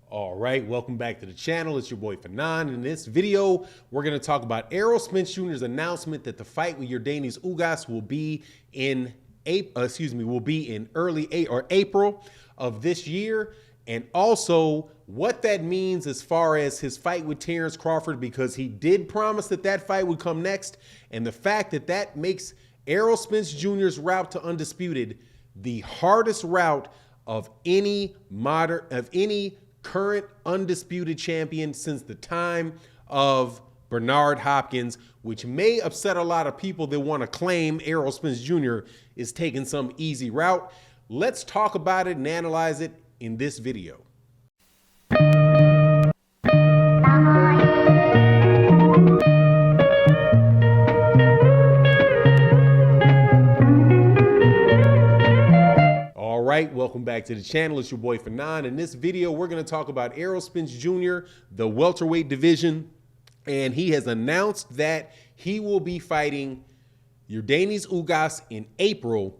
All right, welcome back to the channel. It's your boy Fanon. In this video, we're going to talk about Errol Spence Jr.'s announcement that the fight with YOERDENIS Ugas will be in early April of this year, and also what that means as far as his fight with Terence Crawford, because he did promise that that fight would come next, and the fact that that makes Errol Spence Jr.'s route to Undisputed the hardest route of any current undisputed champion since the time of Bernard Hopkins, which may upset a lot of people that want to claim Errol Spence Jr. is taking some easy route. Let's talk about it and analyze it in this video. Welcome back to the channel. It's your boy Fanon. In this video, we're going to talk about Errol Spence Jr., the welterweight division, and he has announced that he will be fighting YOERDENIS Ugas in April,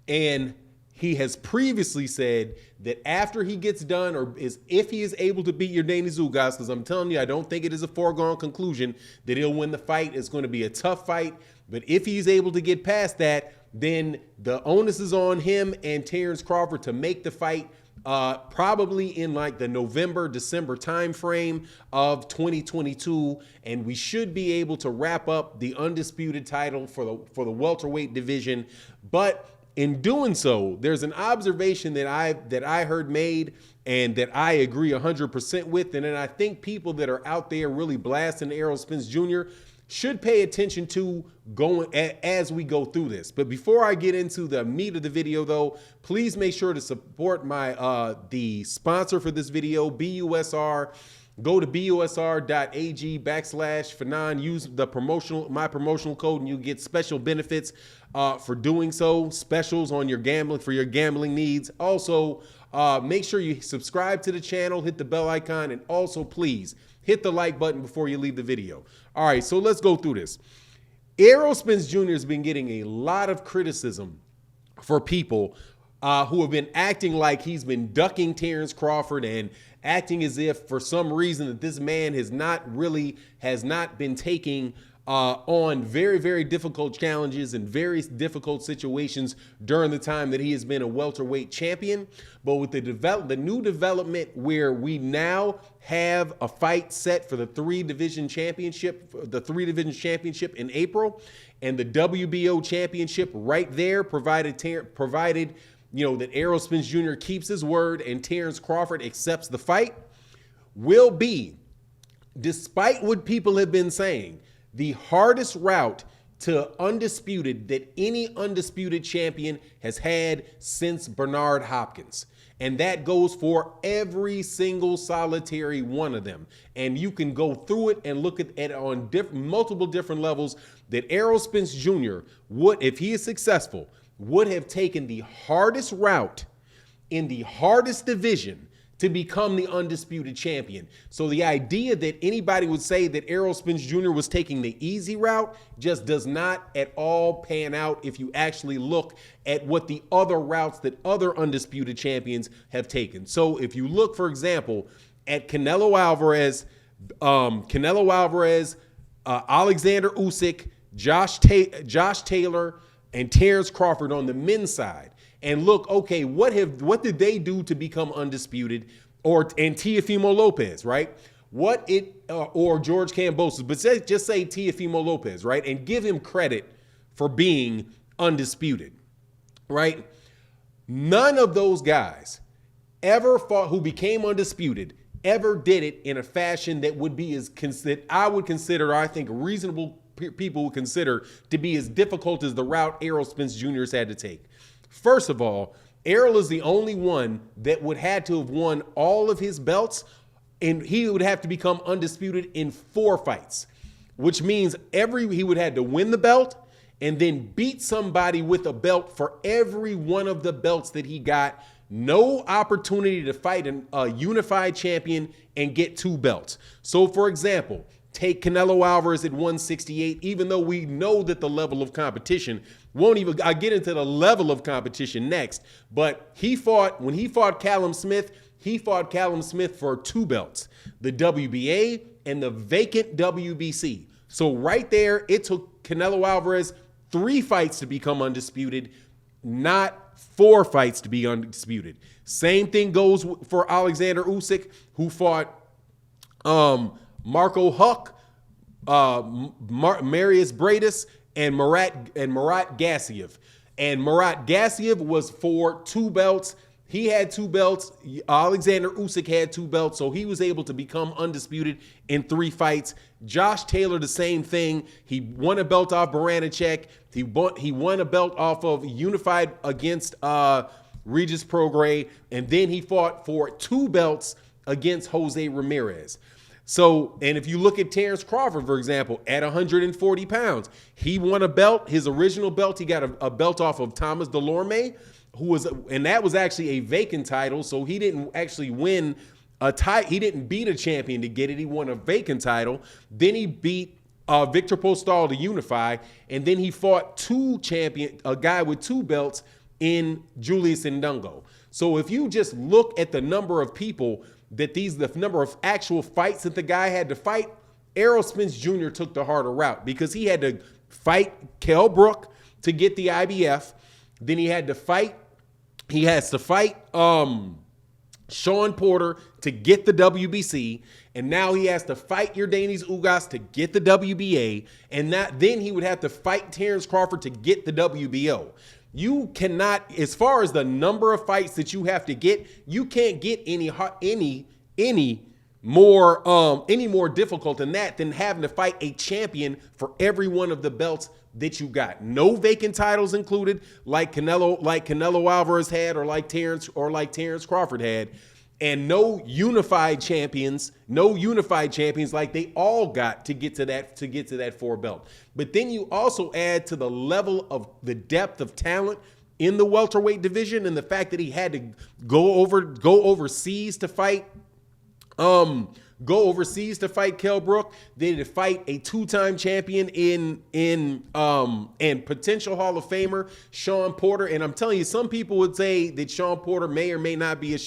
and he has previously said that after he gets done, or if he is able to beat YOERDENIS Ugas, because I'm telling you, I don't think it is a foregone conclusion that he'll win the fight. It's going to be a tough fight, but if he's able to get past that, then the onus is on him and Terence Crawford to make the fight probably in like the November-December timeframe of 2022, and we should be able to wrap up the undisputed title for the welterweight division. But in doing so, there's an observation that I heard made and that I agree 100% with, and then I think people that are out there really blasting Errol Spence Jr. should pay attention to as we go through this. But before I get into the meat of the video, though, please make sure to support my the sponsor for this video, BUSR. Go to busr.ag/Fanon. Use the my promotional code, and you get special benefits for doing so. Specials on your gambling needs. Also, make sure you subscribe to the channel, hit the bell icon, and also please hit the like button before you leave the video. All right, so let's go through this. Errol Spence Jr. has been getting a lot of criticism for people who have been acting like he's been ducking Terence Crawford and acting as if for some reason that this man has not been taking on very, very difficult challenges and very difficult situations during the time that he has been a welterweight champion. But with the new development where we now have a fight set for the three-division championship in April, and the WBO championship right there, provided you know that Errol Spence Jr. keeps his word and Terence Crawford accepts the fight, will be, despite what people have been saying, the hardest route to undisputed that any undisputed champion has had since Bernard Hopkins. And that goes for every single solitary one of them. And you can go through it and look at it on multiple different levels that Errol Spence Jr. would, if he is successful, would have taken the hardest route in the hardest division to become the undisputed champion. So the idea that anybody would say that Errol Spence Jr. was taking the easy route just does not at all pan out if you actually look at what the other routes that other undisputed champions have taken. So if you look, for example, at Canelo Alvarez, Alexander Usyk, Josh Taylor, and Terence Crawford on the men's side, and look, okay, what did they do to become undisputed? And Teofimo Lopez, right? Or George Kambosos, but just say Teofimo Lopez, right? And give him credit for being undisputed, right? None of those guys ever fought, who became undisputed, ever did it in a fashion that would be that I would consider, I think reasonable people would consider to be as difficult as the route Errol Spence Jr. has had to take. First of all, Errol is the only one that would have to have won all of his belts, and he would have to become undisputed in 4 fights, which means he would have to win the belt and then beat somebody with a belt for every one of the belts that he got. No opportunity to fight a unified champion and get 2 belts. So, for example, take Canelo Alvarez at 168, even though we know that the level of competition I'll get into the level of competition next, but when he fought Callum Smith, he fought Callum Smith for 2 belts, the WBA and the vacant WBC. So right there, it took Canelo Alvarez 3 fights to become undisputed, not 4 fights to be undisputed. Same thing goes for Alexander Usyk, who fought Marco Huck, Marius Bradis, and Murat Gassiev. And Murat Gassiev was for 2 belts. He had 2 belts. Alexander Usyk had 2 belts, so he was able to become undisputed in 3 fights. Josh Taylor, the same thing. He won a belt off Baranicek. He won a belt off of Unified against Regis Prograis, and then he fought for 2 belts against Jose Ramirez. So, and if you look at Terence Crawford, for example, at 140 pounds, he won a belt. His original belt, he got a belt off of Thomas Delorme, and that was actually a vacant title. So he didn't actually win a title. He didn't beat a champion to get it. He won a vacant title. Then he beat Victor Postol to unify, and then he fought a guy with 2 belts in Julius Ndungo. So if you just look at the number of people the number of actual fights that the guy had to fight, Errol Spence Jr. took the harder route because he had to fight Kell Brook to get the IBF. Then he has to fight Sean Porter to get the WBC. And now he has to fight Yordenis Ugas to get the WBA. And then he would have to fight Terence Crawford to get the WBO. You cannot, as far as the number of fights that you have to get, you can't get any more difficult than that, than having to fight a champion for every one of the belts that you got. No vacant titles included, like Canelo Alvarez had, or like Terence Crawford had, and no unified champions like they all got to get to that 4 belt. But then you also add to the level of the depth of talent in the welterweight division, and the fact that he had to go overseas to fight Kell Brook. They had to fight a 2-time champion and potential Hall of Famer Sean Porter. And I'm telling you, some people would say that Sean Porter may or may not be a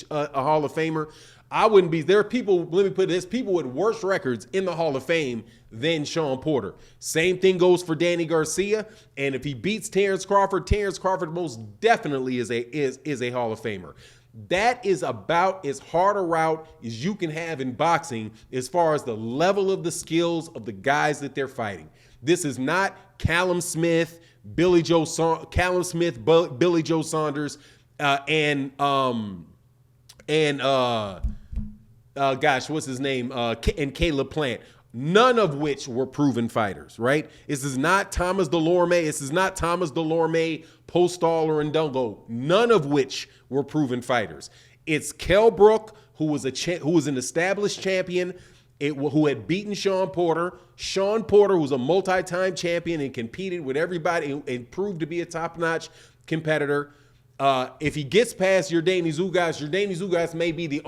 Hall of Famer. I wouldn't be. There are people, let me put this, people with worse records in the Hall of Fame than Sean Porter. Same thing goes for Danny Garcia. And if he beats Terence Crawford most definitely is a Hall of Famer. That is about as hard a route as you can have in boxing as far as the level of the skills of the guys that they're fighting. This is not Callum Smith, Billy Joe Saunders, and what's his name? And Caleb Plant. None of which were proven fighters, right? This is not Thomas Delorme. Postol, or Ndungo. None of which were proven fighters. It's Kell Brook, who was an established champion, who had beaten Sean Porter. Sean Porter was a multi-time champion and competed with everybody and proved to be a top-notch competitor. If he gets past Yordenis Ugas may be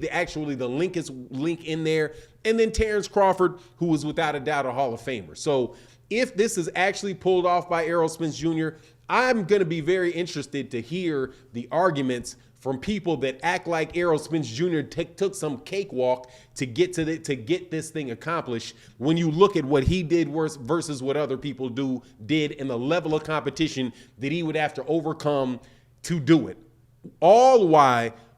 actually the link in there. And then Terence Crawford, who was without a doubt a Hall of Famer. So if this is actually pulled off by Errol Spence Jr., I'm going to be very interested to hear the arguments from people that act like Errol Spence Jr. took some cakewalk to get this thing accomplished, when you look at what he did versus what other people did and the level of competition that he would have to overcome to do it, all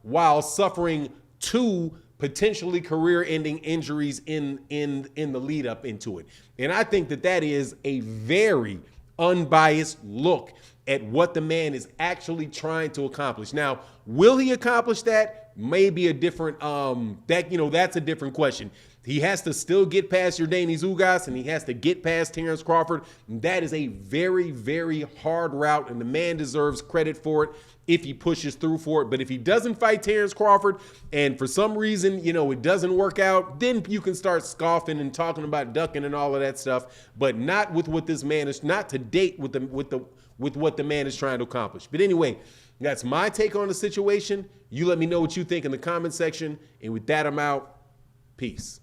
while suffering 2 potentially career-ending injuries in the lead up into it. And I think that is a very unbiased look at what the man is actually trying to accomplish. Now, will he accomplish that? Maybe a different that's a different question. He has to still get past Yordenis Ugas, and he has to get past Terence Crawford. And that is a very, very hard route, and the man deserves credit for it if he pushes through for it. But if he doesn't fight Terence Crawford, and for some reason, it doesn't work out, then you can start scoffing and talking about ducking and all of that stuff. But not with what this man is, not to date with what the man is trying to accomplish. But anyway, that's my take on the situation. You let me know what you think in the comment section. And with that, I'm out. Peace.